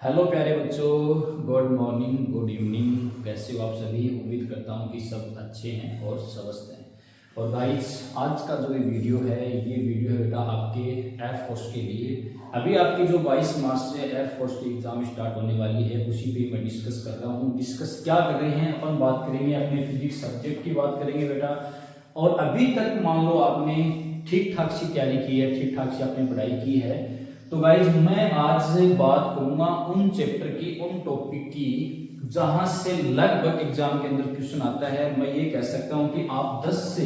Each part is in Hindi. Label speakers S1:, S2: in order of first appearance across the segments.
S1: हेलो प्यारे बच्चों, गुड मॉर्निंग, गुड इवनिंग। कैसे हो आप सभी? उम्मीद करता हूँ कि सब अच्छे हैं और स्वस्थ हैं। और गाइस, आज का जो ये वीडियो है बेटा आपके एयरफोर्स के लिए। अभी आपकी जो 22 मार्च से एयरफोर्स की एग्जाम स्टार्ट होने वाली है, उसी पे मैं डिस्कस कर रहा हूँ। डिस्कस क्या कर रहे हैं अपन? बात करेंगे अपने फिजिक्स सब्जेक्ट की बात करेंगे बेटा। और अभी तक मान लो आपने ठीक ठाक सी तैयारी की है, ठीक ठाक से आपने पढ़ाई की है, तो गाइज मैं आज से बात करूंगा उन चैप्टर की, उन टॉपिक की जहां से लगभग एग्जाम के अंदर क्वेश्चन आता है। मैं ये कह सकता हूं कि आप 10 से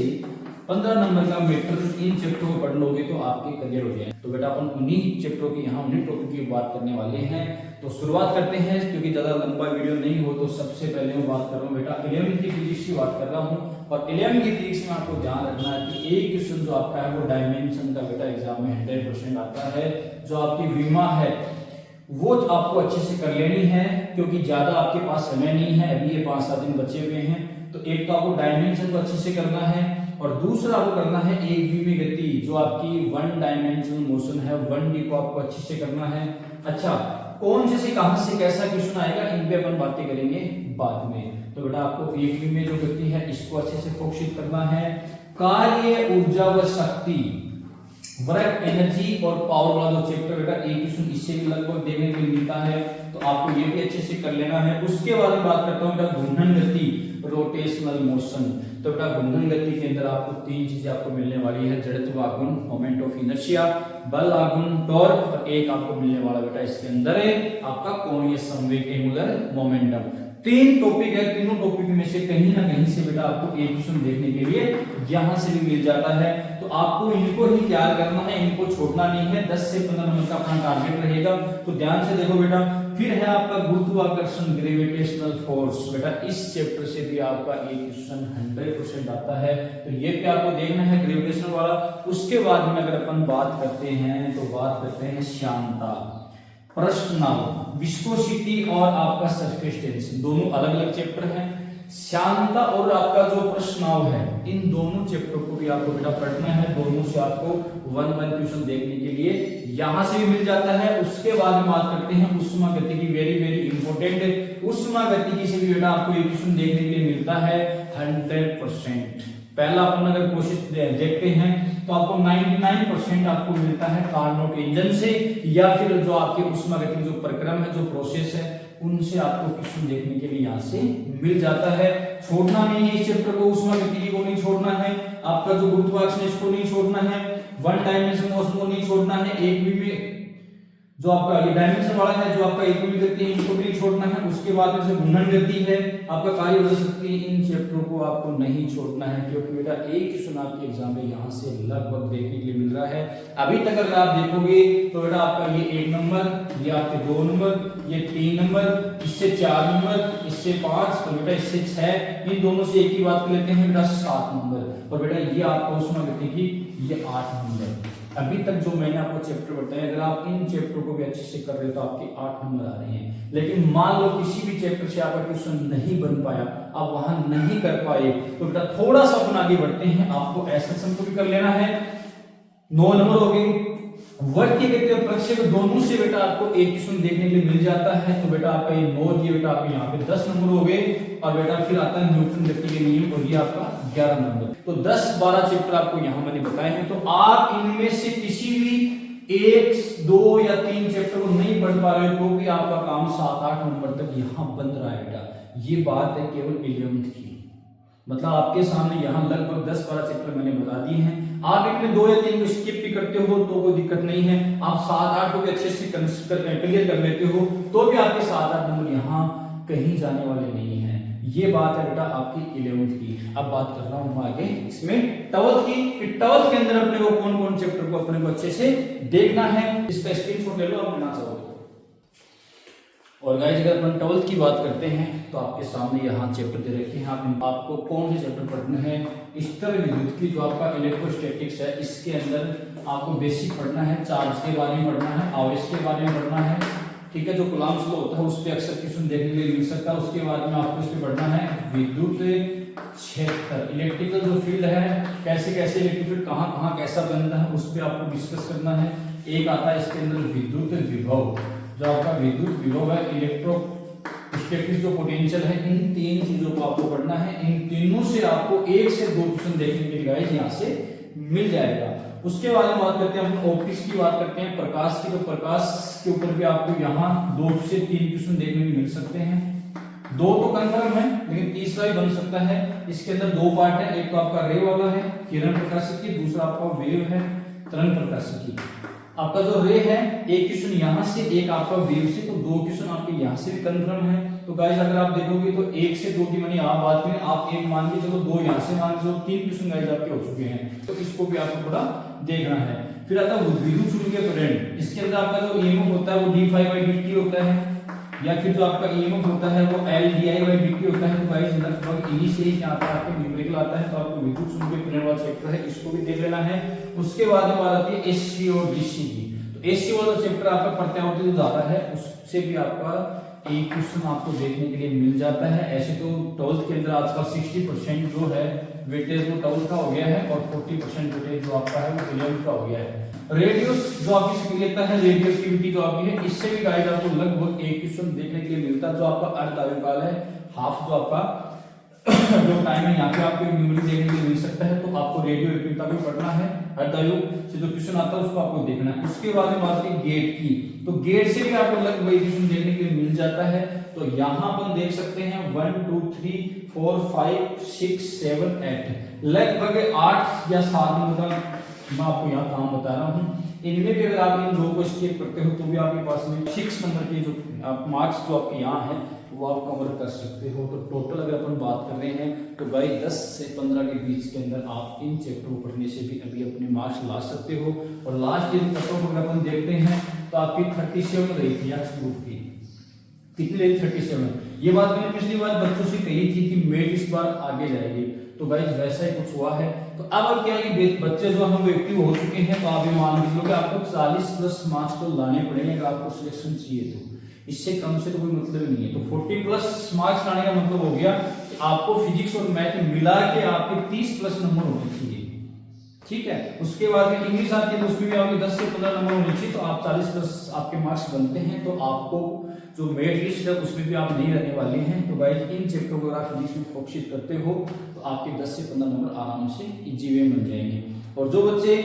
S1: 15 नंबर का मैटर इन चैप्टरों को पढ़ लोगे तो आपके क्लियर हो जाए। तो बेटा अपन उन्हीं चैप्टरों की, यहाँ उन्हीं टॉपिक की बात करने वाले हैं। तो शुरुआत करते हैं, क्योंकि ज्यादा लंबा वीडियो नहीं हो। तो सबसे पहले मैं बात कर रहा हूँ बेटा 11वीं की फिजिक्स की बात कर रहा हूँ। और 11वीं की फिजिक्स में आपको ध्यान रखना है कि एक क्वेश्चन जो आपका है वो डायमेंशन का बेटा एग्जाम में 100% आता है। जो आपकी विमा है वो आपको अच्छे से कर लेनी है, क्योंकि ज्यादा आपके पास समय नहीं है, अभी ये 5-7 दिन बचे हुए हैं। तो एक तो आपको डायमेंशन को अच्छे से करना है, और दूसरा आपको करना है एक विमी गति, जो आपकी 1 डायमेंशनल मोशन है, 1D को आपको अच्छे से करना है। अच्छा, कौन से कहां से कैसा क्वेश्चन आएगा, इन पे अपन बातें करेंगे बाद में। तो बेटा आपको एक विमी जो गति है इसको अच्छे से फोकसित करना है। कार्य, ऊर्जा व शक्ति, वर्क, एनर्जी और पावर वाला जो चैप्टर बेटा एक क्वेश्चन इससे भी लगभग देखने को मिलता है, तो आपको ये भी अच्छे से कर लेना है। उसके बाद में बात करता हूँ बेटा घूर्णन गति, रोटेशनल मोशन। तो बेटा घूर्णन गति के अंदर आपको 3 चीजें आपको मिलने वाली है: जड़त्व आघूर्ण, मोमेंट ऑफ इनर्शिया, बल आघूर्ण, टॉर्क, और एक आपको मिलने वाला बेटा इसके अंदर है आपका कोणीय संवेग, एंगुलर मोमेंटम। 3 टॉपिक है, तीनों टॉपिक में से कहीं ना कहीं से बेटा आपको एक क्वेश्चन देखने के लिए यहां से भी मिल जाता है। तो आपको इनको ही तैयार करना है, इनको छोड़ना नहीं है। 10 से 15 नंबर का अपना टारगेट रहेगा। तो ध्यान से देखो बेटा। फिर है आपका गुरुत्वाकर्षण, ग्रेविटेशनल फोर्स। बेटा इस चैप्टर से भी आपका एक क्वेश्चन 100% आता है, तो ये भी आपको देखना है, ग्रेविटेशनल वाला। उसके बाद में अगर अपन बात करते हैं तो बात करते हैं श्यानता, प्रश्नाव, विस्कोसिटी और आपका सरफेस टेंशन। दोनों अलग अलग चैप्टर हैं। श्यानता और आपका जो प्रश्नाव है, इन दोनों चैप्टर को भी आपको बेटा पढ़ना है। दोनों से आपको 1 क्वेश्चन देखने के लिए यहां से भी मिल जाता है। उसके बाद में बात करते हैं उष्मा गति की, वेरी वेरी इंपॉर्टेंट। उष्मा गति की से भी बेटा आपको एक क्वेश्चन देखने के लिए मिलता है 100%। पहला अपन अगर कोशिश देखते हैं तो आपको 99% आपको मिलता है कार्नोट इंजन से, या फिर जो आपके उष्मा गति जो प्रक्रम है, जो प्रोसेस है, उनसे आपको क्वेश्चन देखने के लिए यहाँ से मिल जाता है। छोड़ना नहीं है इस चैप्टर को, उष्मा गति को नहीं छोड़ना है, आपका जो गुरुत्वाकर्षण इसको नहीं छोड़ना है, 1 डायमेंशन मोशन को नहीं छोड़ना है, एक भी में जो आपका ये डायमेंशन वाला है, जो आपका एक भी गति है, इनको नहीं छोड़ना है। उसके बाद में जो घूर्णन गति है, आपका कार्य हो सकती है, इन चैप्टरों को आपको नहीं छोड़ना है, क्योंकि बेटा एक क्वेश्चन आपके एग्जाम में यहाँ से लगभग देखने के लिए मिल रहा है। अभी तक अगर आप देखोगे तो बेटा आपका ये 1 नंबर, ये आपके 2 नंबर, ये 3 नंबर, इससे 4 नंबर, इससे 5, तो बेटा इससे 6, इन दोनों से एक ही बात कर लेते हैं बेटा 7 नंबर। और बेटा ये आपका उष्मा गति की ये 8 नंबर। अभी तक जो मैंने आपको चैप्टर बताया, अगर आप इन चैप्टर को भी अच्छे से कर रहे हो तो आपके 8 नंबर आ रहे हैं। लेकिन मान लो किसी भी चैप्टर से आपका क्वेश्चन नहीं बन पाया, आप वहां नहीं कर पाए, तो बेटा थोड़ा सा अपन आगे बढ़ते हैं। आपको एसएसएम को भी कर लेना है, 9 नंबर हो गए। वर्ग की गति और प्रक्षेप दोनों से बेटा आपको एक क्वेश्चन देखने के लिए मिल जाता है। तो बेटा आपका ये 9, ये बेटा आपके यहाँ पे 10 नंबर हो गए। और बेटा फिर आता है न्यूटन गति के नियम, और ये आपका 11 नंबर। तो 10-12 चैप्टर आपको यहाँ मैंने बताए हैं। तो आप इनमें से किसी भी 1, 2 या 3 चैप्टर को नहीं पढ़ पा रहे हो, क्योंकि आपका काम 7-8 नंबर तक यहाँ बन रहा है बेटा। ये बात है केवल 11th की, मतलब आपके सामने यहाँ लगभग 10-12 चैप्टर मैंने बता दिए हैं। आप इनमें 2 या 3 को स्किप भी करते हो तो कोई दिक्कत नहीं है। आप 7-8 को भी अच्छे से क्लियर कर लेते हो तो भी आपके 7-8 नंबर यहाँ कहीं जाने वाले नहीं है। ये बात है बेटा आपकी 11th की। अब बात कर रहा हूँ आगे इसमें 12th की। 12th के अंदर अपने को कौन कौन चैप्टर को अपने को अच्छे से देखना है, इसका स्क्रीनशॉट ले लो आप लेना चाहो। और गाइस अगर अपन 12th की बात करते हैं तो आपके सामने यहाँ चैप्टर दे रखे हैं। आपको कौन से चैप्टर पढ़ने हैं? स्तर विद्युत की, जो आपका इलेक्ट्रोस्टैटिक्स है, इसके अंदर आपको बेसिक पढ़ना है, चार्ज के बारे में पढ़ना है, आवेश के बारे में पढ़ना है, ठीक है। जो कूलम्ब लॉ होता है उस पर अक्सर क्वेश्चन देखने के लिए मिल सकता है। उसके बाद में आपको इस पे पढ़ना है विद्युत क्षेत्र, इलेक्ट्रिकल जो फील्ड है, कैसे कैसे इलेक्ट्रिक फील्ड कहाँ कहाँ कैसा बनता है, उस पर आपको डिस्कस करना है। एक आता है इसके अंदर विद्युत विभव, जो आपका विद्युत विभव है, इलेक्ट्रोस्टैटिक जो पोटेंशियल है, इन तीन चीजों को आपको पढ़ना है। इन तीनों से आपको 1 से 2 क्वेश्चन देखने के लिए गाइस यहाँ से मिल जाएगा। उसके बाद में बात करते हैं हम ऑप्टिक्स की, बात करते हैं प्रकाश की। तो प्रकाश के ऊपर भी आपको यहाँ 2 से 3 क्वेश्चन देखने को मिल सकते हैं। 2 तो कंफर्म है, लेकिन तीसरा भी बन सकता है। इसके अंदर 2 पार्ट है, एक तो आपका रे वाला है किरण प्रकाशिकी, दूसरा आपका वेव है तरंग प्रकाशिकी। आपका जो रे है, एक क्वेश्चन यहाँ से, एक आपका वेव से, तो 2 क्वेश्चन आपके यहाँ से भी कंफर्म है। तो गाइस अगर आप देखोगे तो 1 से 2 की मैंने आप बात करें, आप 1 मान के चलो, 2 यहाँ से मान के चलो, 3 क्वेश्चन गाइस आपके हो चुके हैं। तो इसको भी आपको थोड़ा देखना है। फिर आता है विद्युत चुंबकीय करंट। इसके अंदर आपका जो ईएमएफ होता है वो d∅dt होता है, या फिर जो आपका ईएमएफ होता है वो L/di/dt होता है। तो गाइस लगभग इन्हीं से ही क्या आता है, आपको न्यूमेरिकल आता है। तो आपको विद्युत चुंबकीय करंट वाला चैप्टर है, इसको भी देख लेना है। उसके बाद में बात आती है एसी और डीसी की। तो एसी वाला चैप्टर आपका प्रत्यावर्ती जो ज्यादा है, उससे भी आपका एक क्वेश्चन आपको देखने के लिए मिल जाता है। ऐसे तो 12th के अंदर आजकल 60% जो है वेटेज वो 12th का हो गया है, और 40% वेटेज जो आपका है वो 11th का हो गया है। रेडियस जो आपकी सक्रियता है, रेडियोएक्टिविटी जो आपकी है, इससे भी गाइड आपको लगभग एक क्वेश्चन देखने के लिए मिलता है। जो आपका अर्धआयुकाल है, हाफ जो आपका जो टाइम है, यहाँ पे आपको न्यूमेरिकल देखने के लिए मिल सकता है। तो आपको रेडियो एक्टिविटी भी पढ़ना है, अर्धआयु से जो क्वेश्चन आता है उसको आपको देखना है। उसके बाद में बात की गेट की। तो गेट से भी आपको लगभग क्वेश्चन देखने के लिए मिल जाता है। तो यहाँ अपन देख सकते हैं 1 2 3 4 5 6 7 8 लगभग 8 या 7 नंबर का मैं आपको यहाँ काम बता रहा हूँ। इनमें भी अगर आप इन 2 को स्किप करते हो तो भी आपके पास में 6 नंबर के जो मार्क्स जो आपके यहाँ है वो आप कवर कर सकते हो। तो टोटल अगर अपन बात कर रहे हैं तो भाई 10 से 15 के बीच के अंदर आप इन चैप्टर को पढ़ने से भी अभी अपने मार्क्स ला सकते हो। और लास्ट ईयर कट ऑफ अगर अपन देखते हैं तो आपकी 37 रही थी आज ग्रुप की। कितनी रही? 37। ये बात मैंने पिछली बार बच्चों से कही थी कि मेट इस बार आगे जाएगी, तो गाइस वैसा ही कुछ हुआ है। तो अब क्या है, बच्चे जो हम एक्टिव हो चुके हैं, तो आप ये मान लीजिए कि आपको 40+ मार्क्स तो लाने पड़ेंगे अगर आपको सिलेक्शन चाहिए। तो इससे कम से तो कोई मतलब नहीं है। तो 40+ मार्क्स लाने का मतलब हो गया कि आपको फिजिक्स और मैथ मिला के आपके 30+ नंबर होने चाहिए, ठीक है। उसके बाद में इंग्लिश आती है तो उसमें भी आपके 10 से 15 नंबर होने चाहिए। तो आप 40+ आपके मार्क्स बनते हैं। तो आपको जो मेरिट लिस्ट है उसमें भी आप नहीं रहने वाले हैं। तो गाइस इन चैप्टर को आप फिजिक्स में फोकस करते हो तो आपके 10 से 15 नंबर आराम से इजी वे बन जाएंगे। और जो बच्चे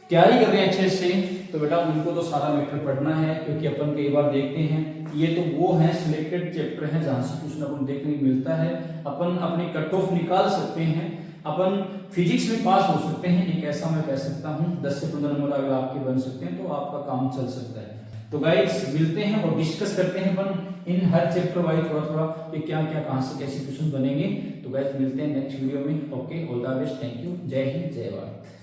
S1: तैयारी कर रहे हैं अच्छे से, तो बेटा उनको तो सारा मैटर पढ़ना है, क्योंकि अपन कई बार देखते हैं ये तो वो है सिलेक्टेड चैप्टर है जहां से क्वेश्चन अपन देखने को मिलता है। अपन अपने कट ऑफ निकाल सकते हैं, अपन फिजिक्स में पास हो सकते हैं, एक ऐसा मैं कह सकता हूं। 10 से 15 नंबर अगर आपके बन सकते हैं तो आपका काम चल सकता है। तो गाइस मिलते हैं और डिस्कस करते हैं अपन इन हर चैप्टर वाइज थोड़ा कि क्या क्या कहां से कैसे क्वेश्चन बनेंगे। तो गाइस मिलते हैं नेक्स्ट वीडियो में। Okay, all the best, thank you, जय हिंद, जय भारत।